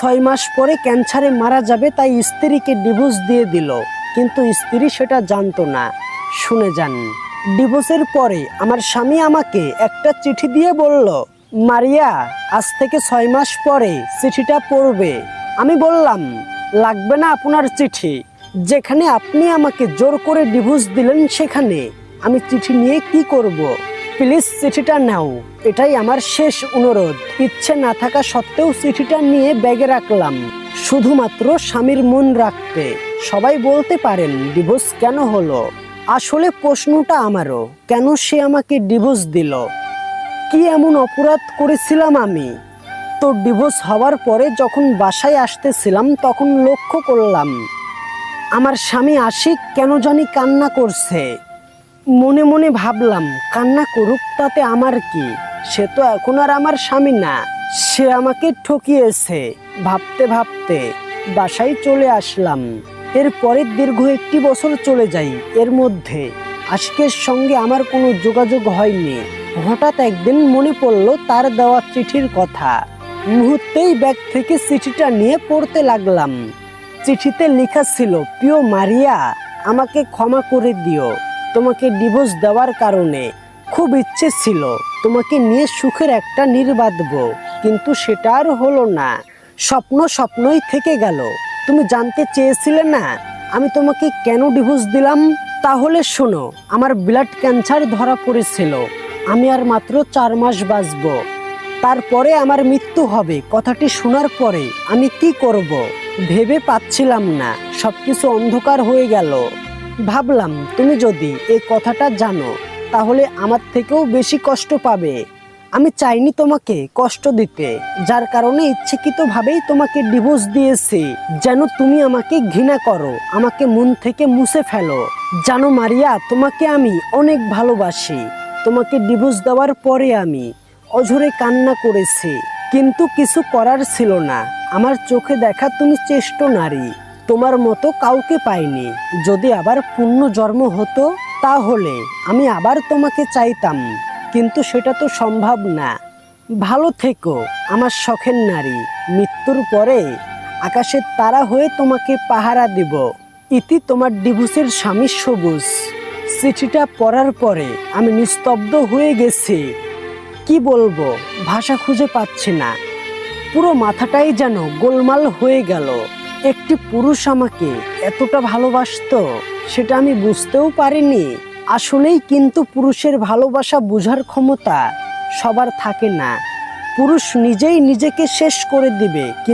6 মাস পরে ক্যান্সারে মারা যাবে, তাই স্ত্রীকে ডিভোর্স দিয়ে দিল। কিন্তু স্ত্রী সেটা জানতো না। শুনে যান। ডিভোর্সের পরে আমার স্বামী আমাকে একটা চিঠি দিয়ে বলল, মারিয়া, আজ থেকে 6 মাস পরে চিঠিটা পড়বে। আমি বললাম, লাগবে না আপনার চিঠি। যেখানে আপনি আমাকে জোর করে ডিভোর্স দিলেন সেখানে আমি চিঠি নিয়ে কি করব? প্লিজ চিঠিটা নাও, এটাই আমার শেষ অনুরোধ। ইচ্ছে না থাকা সত্ত্বেও চিঠিটা নিয়ে ব্যাগে রাখলাম, শুধুমাত্র স্বামীর মন রাখতে। সবাই বলতে পারেন ডিভোর্স কেন হলো? আসলে প্রশ্নটা আমারও, কেন সে আমাকে ডিভোর্স দিল? কি এমন অপরাধ করেছিলাম আমি? তো ডিভোর্স হওয়ার পরে যখন বাসায় আসতেছিলাম তখন লক্ষ্য করলাম আমার স্বামী আশিক কেন জানি কান্না করছে। মনে মনে ভাবলাম, কান্না করুক, তাতে আমার কি? সে তো এখন আর আমার স্বামী না, সে আমাকে ঠকিয়েছে। ভাবতে ভাবতে বাসায় চলে আসলাম। এরপরে দীর্ঘ 1 বছর চলে যায়। এর মধ্যে আশিকের সঙ্গে আমার কোনো যোগাযোগ হয়নি। হঠাৎ একদিন মনে পড়ল তার দেওয়া চিঠির কথা। মুহূর্তেই ব্যাগ থেকে চিঠিটা নিয়ে পড়তে লাগলাম। চিঠিতে লেখা ছিল, প্রিয় মারিয়া, আমাকে ক্ষমা করে দিও। তোমাকে ডিভোর্স দেওয়ার কারণে খুব ইচ্ছে ছিল তোমাকে নিয়ে সুখের একটা নীড় বাঁধব, কিন্তু সেটা আর হলো না। স্বপ্ন স্বপ্নই থেকে গেল। তুমি জানতে চেয়েছিলে না আমি তোমাকে কেন ডিভোর্স দিলাম? তাহলে শোনো, আমার ব্লাড ক্যান্সার ধরা পড়েছিল। আমি আর মাত্র 4 মাস বাঁচব, তারপরে আমার মৃত্যু হবে। কথাটি শোনার পরে আমি কি করব ভেবে পাচ্ছিলাম না। সবকিছু অন্ধকার হয়ে গেল। ভাবলাম, তুমি যদি এই কথাটা জানো তাহলে আমার থেকেও বেশি কষ্ট পাবে। আমি চাইনি তোমাকে কষ্ট দিতে, যার কারণে ইচ্ছাকৃতভাবেই তোমাকে ডিভোর্স দিয়েছি, যেন তুমি আমাকে ঘৃণা করো, আমাকে মন থেকে মুছে ফেলো। জানো মারিয়া, তোমাকে আমি অনেক ভালোবাসি। তোমাকে ডিভোর্স দেওয়ার পরে আমি অঝরে কান্না করেছি, কিন্তু কিছু করার ছিল না। আমার চোখে দেখা তুমি শ্রেষ্ঠ নারী, তোমার মতো কাউকে পাইনি। যদি আবার পুনর্জন্ম হতো তাহলে আমি আবার তোমাকে চাইতাম, কিন্তু সেটা তো সম্ভব না। ভালো থেকো আমার শখের নারী। মৃত্যুর পরে আকাশের তারা হয়ে তোমাকে পাহারা দেব। ইতি তোমার ডিভোর্সের স্বামী সবুজ। চিঠিটা পড়ার পরে আমি নিস্তব্ধ হয়ে গেছি। কি বলবো, ভাষা খুঁজে পাচ্ছি না। পুরো মাথাটাই যেন গোলমাল হয়ে গেল। একটি পুরুষ আমাকে এতটা ভালোবাসতো সেটা আমি বুঝতেও পারিনি। আসলেই কিন্তু পুরুষের ভালোবাসা বোঝার ক্ষমতা সবার থাকে না। পুরুষ নিজেই নিজেকে শেষ করে দিবে।